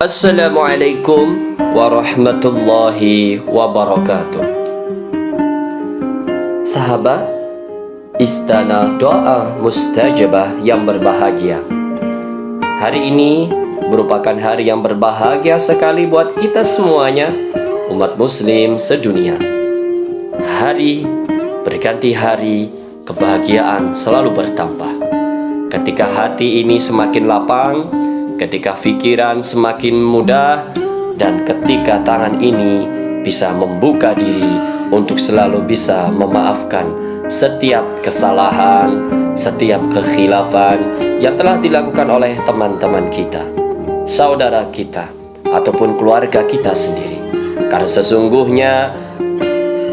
Assalamualaikum warahmatullahi wabarakatuh. Sahabat, istana doa mustajabah yang berbahagia. Hari ini merupakan hari yang berbahagia sekali buat kita semuanya, umat muslim sedunia. Hari berganti hari, kebahagiaan selalu bertambah. Ketika hati ini semakin lapang, ketika pikiran semakin mudah, dan ketika tangan ini bisa membuka diri untuk selalu bisa memaafkan setiap kesalahan, setiap kekhilafan yang telah dilakukan oleh teman-teman kita, saudara kita, ataupun keluarga kita sendiri. Karena sesungguhnya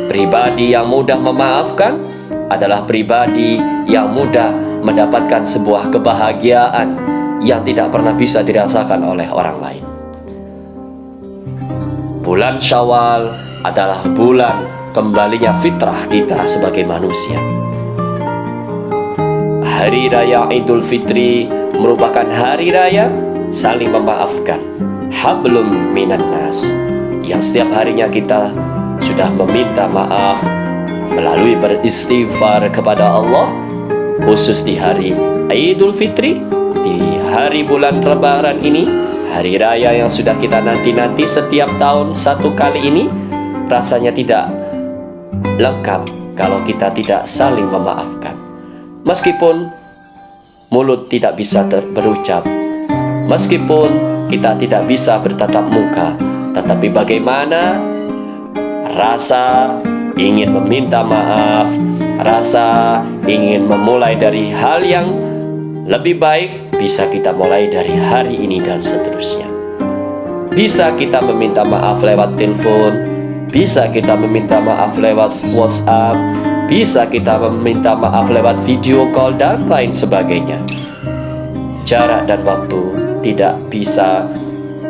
pribadi yang mudah memaafkan adalah pribadi yang mudah mendapatkan sebuah kebahagiaan yang tidak pernah bisa dirasakan oleh orang lain. Bulan Syawal adalah bulan kembalinya fitrah kita sebagai manusia. Hari Raya Idul Fitri merupakan hari raya saling memaafkan, hablum minan nas, yang setiap harinya kita sudah meminta maaf melalui beristighfar kepada Allah, khusus di hari Idul Fitri, di hari bulan Lebaran ini, hari raya yang sudah kita nanti-nanti setiap tahun satu kali ini. Rasanya tidak lengkap kalau kita tidak saling memaafkan. Meskipun mulut tidak bisa berucap, meskipun kita tidak bisa bertatap muka, tetapi bagaimana rasa ingin meminta maaf, rasa ingin memulai dari hal yang lebih baik, bisa kita mulai dari hari ini dan seterusnya. Bisa kita meminta maaf lewat telepon, bisa kita meminta maaf lewat WhatsApp, bisa kita meminta maaf lewat video call dan lain sebagainya. Jarak dan waktu tidak bisa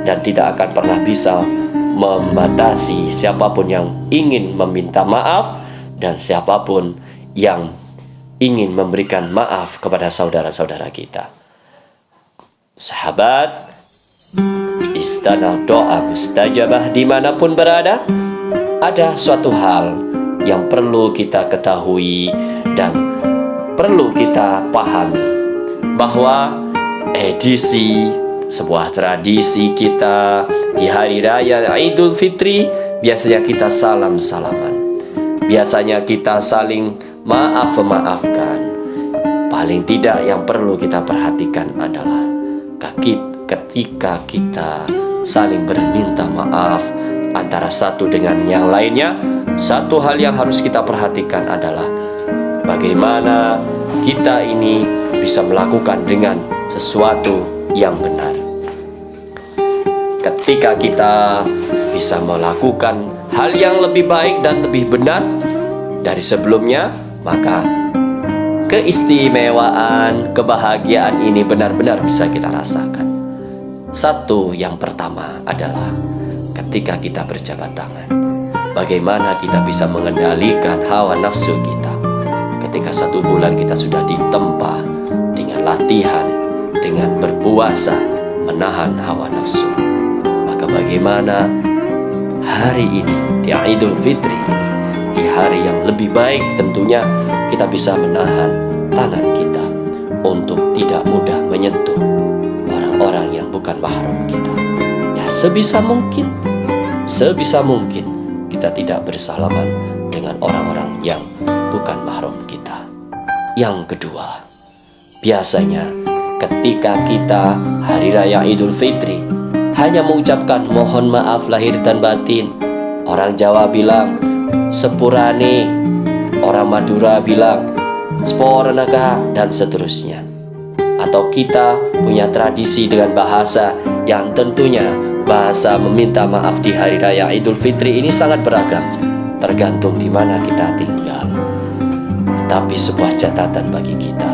dan tidak akan pernah bisa membatasi siapapun yang ingin meminta maaf dan siapapun yang ingin memberikan maaf kepada saudara-saudara kita. Sahabat, istana doa mustajabah dimanapun berada, ada suatu hal yang perlu kita ketahui dan perlu kita pahami, bahwa sebuah tradisi kita di hari raya Idul Fitri, biasanya kita salam-salaman, biasanya kita saling maaf-memaafkan. Paling tidak yang perlu kita perhatikan adalah ketika kita saling berminta maaf antara satu dengan yang lainnya, satu hal yang harus kita perhatikan adalah bagaimana kita ini bisa melakukan dengan sesuatu yang benar. Ketika kita bisa melakukan hal yang lebih baik dan lebih benar dari sebelumnya, maka keistimewaan, kebahagiaan ini benar-benar bisa kita rasakan. Satu, yang pertama adalah ketika kita berjabat tangan, bagaimana kita bisa mengendalikan hawa nafsu kita. Ketika 1 bulan kita sudah ditempa dengan latihan, dengan berpuasa, menahan hawa nafsu, maka bagaimana hari ini di Idul Fitri ini, di hari yang lebih baik, tentunya kita bisa menahan tangan kita untuk tidak mudah menyentuh orang-orang yang bukan mahram kita. Ya, sebisa mungkin kita tidak bersalaman dengan orang-orang yang bukan mahram kita. Yang kedua, biasanya ketika kita hari raya Idul Fitri hanya mengucapkan mohon maaf lahir dan batin. Orang Jawa bilang sepurane, orang Madura bilang sporenaka, dan seterusnya. Atau kita punya tradisi dengan bahasa yang tentunya bahasa meminta maaf di hari raya Idul Fitri ini sangat beragam, tergantung di mana kita tinggal. Tapi sebuah catatan bagi kita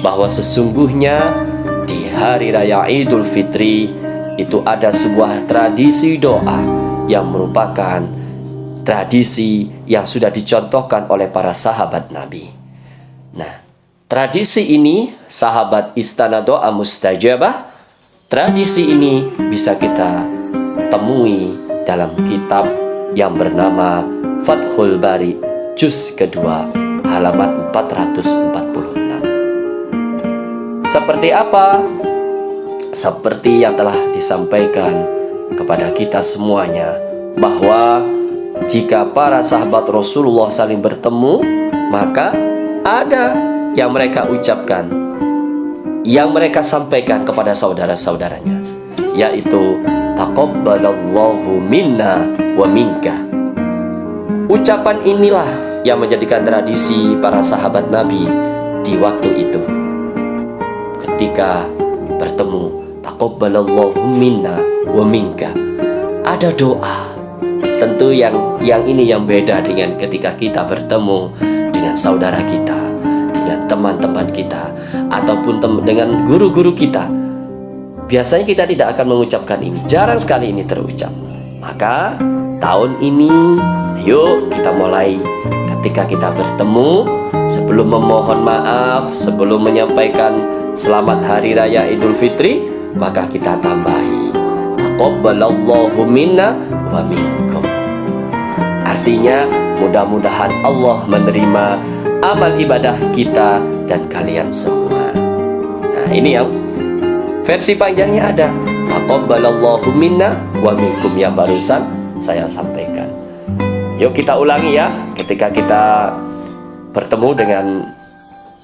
bahwa sesungguhnya di hari raya Idul Fitri itu ada sebuah tradisi doa yang merupakan tradisi yang sudah dicontohkan oleh para sahabat Nabi. Nah, tradisi ini, sahabat istana doa mustajabah, Tradisi ini bisa kita temui dalam kitab yang bernama Fathul Bari, juz kedua, halaman 446. Seperti apa? Seperti yang telah disampaikan kepada kita semuanya, bahwa jika para sahabat Rasulullah saling bertemu, maka ada yang mereka ucapkan, yang mereka sampaikan kepada saudara-saudaranya, yaitu taqabbalallahu minna wa minka. Ucapan inilah yang menjadikan tradisi para sahabat Nabi di waktu itu. Ketika bertemu, taqabbalallahu minna wa minka, ada doa. Tentu yang ini yang beda dengan ketika kita bertemu dengan saudara kita, dengan teman-teman kita, ataupun dengan guru-guru kita. Biasanya kita tidak akan mengucapkan ini, jarang sekali ini terucap. Maka tahun ini, yuk kita mulai. Ketika kita bertemu, sebelum memohon maaf, sebelum menyampaikan selamat Hari Raya Idul Fitri, maka kita tambahi taqabbalallahu minna wa minkum. Artinya mudah-mudahan Allah menerima amal ibadah kita dan kalian semua. Nah, ini yang versi panjangnya ada taqabbalallahu minna wa minkum yang barusan saya sampaikan. Yuk kita ulangi ya, ketika kita bertemu dengan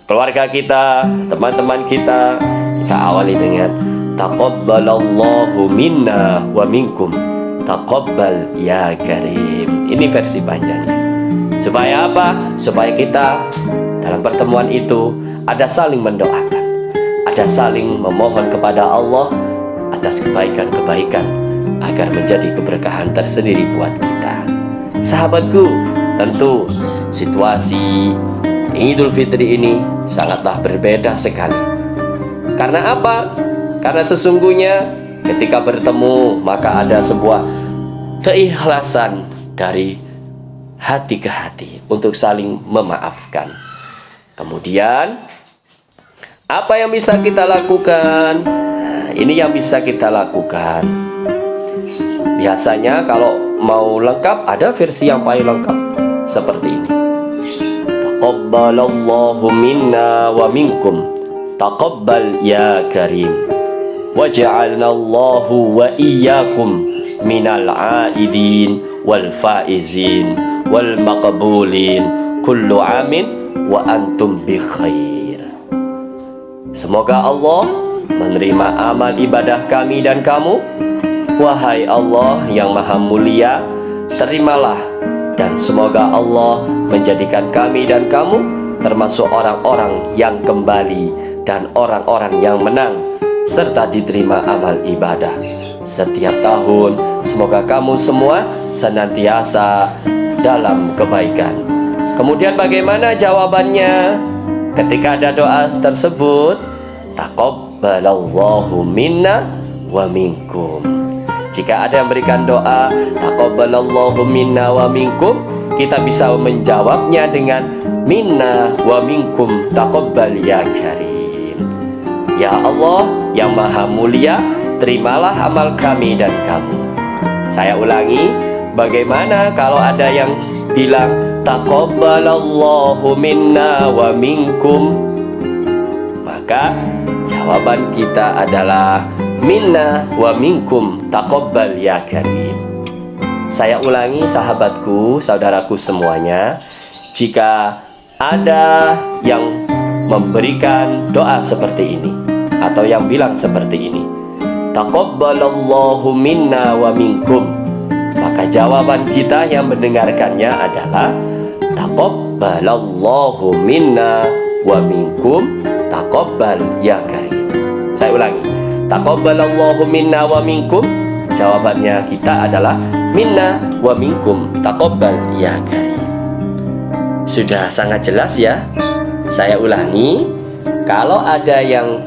keluarga kita, teman-teman kita, kita awali dengan taqabbalallahu minna wa minkum, taqabbal ya karim. Ini versi panjangnya. Supaya apa? Supaya kita dalam pertemuan itu ada saling mendoakan, ada saling memohon kepada Allah atas kebaikan-kebaikan agar menjadi keberkahan tersendiri buat kita. Sahabatku, tentu situasi Idul Fitri ini sangatlah berbeda sekali. Karena apa? Karena sesungguhnya ketika bertemu maka ada sebuah keikhlasan dari hati ke hati untuk saling memaafkan. Kemudian apa yang bisa kita lakukan? Nah, ini yang bisa kita lakukan. Biasanya kalau mau lengkap, ada versi yang paling lengkap seperti ini. Taqabbalallahu minna wa minkum, taqabbal ya karim, waja'alnallahu wa iyyakum minal aidin wal faizin wal maqbulin kullu amin wa antum bi khair. Semoga Allah menerima amal ibadah kami dan kamu. Wahai Allah yang maha mulia, terimalah, dan semoga Allah menjadikan kami dan kamu termasuk orang-orang yang kembali dan orang-orang yang menang, serta diterima amal ibadah setiap tahun. Semoga kamu semua senantiasa dalam kebaikan. Kemudian bagaimana jawabannya? Ketika ada doa tersebut, taqabbalallahu minna wa minkum. Jika ada yang berikan doa taqabbalallahu minna wa minkum, kita bisa menjawabnya dengan minna wa minkum taqabbal ya karim. Ya Allah yang maha mulia, terimalah amal kami dan kamu. Saya ulangi, bagaimana kalau ada yang bilang taqabbalallahu minna wa minkum? Maka jawaban kita adalah minna wa minkum taqabbal ya karim. Saya ulangi sahabatku, saudaraku semuanya, jika ada yang memberikan doa seperti ini atau yang bilang seperti ini, taqabbalallahu minna wa minkum, maka jawaban kita yang mendengarkannya adalah taqabbalallahu minna wa minkum taqabbal ya karim. Saya ulangi, taqabbalallahu minna wa minkum, jawabannya kita adalah minna wa minkum taqabbal ya karim. Sudah sangat jelas ya. Saya ulangi, kalau ada yang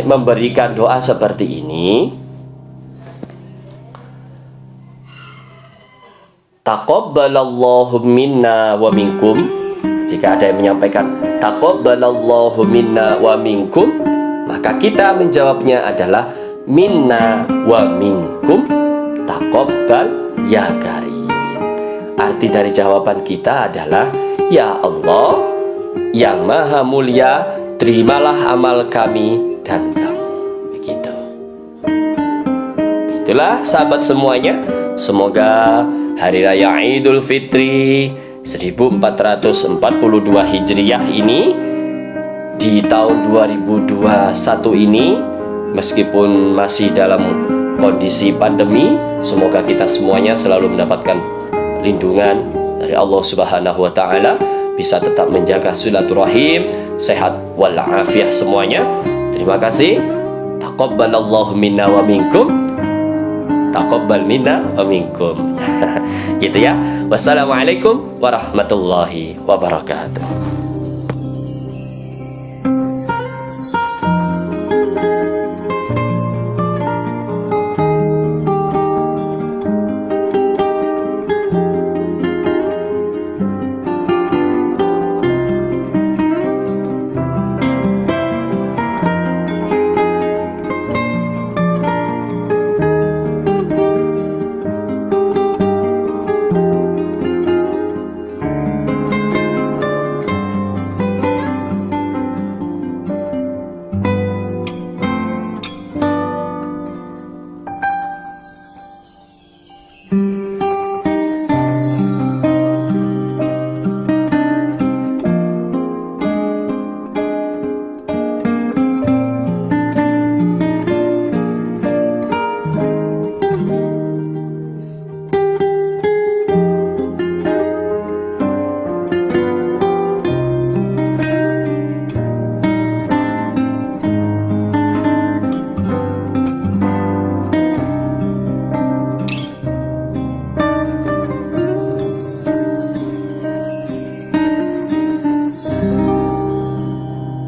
memberikan doa seperti ini, taqabbalallahu minna wa minkum, jika ada yang menyampaikan taqabbalallahu minna wa minkum, Maka kita menjawabnya adalah minna wa minkum taqabbal ya karim. Arti dari jawaban kita adalah, ya Allah yang maha mulia, terimalah amal kami dan kamu. Begitu. Itulah sahabat semuanya. Semoga Hari Raya Idul Fitri 1442 Hijriah ini, di tahun 2021 ini, meskipun masih dalam kondisi pandemi, semoga kita semuanya selalu mendapatkan lindungan dari Allah Subhanahu wa Ta'ala, bisa tetap menjaga silaturahim, sehat walafiat semuanya. Terima kasih. Taqabbalallahu minna wa minkum. Taqabbal minna wa minkum. Gitu ya. Wassalamualaikum warahmatullahi wabarakatuh.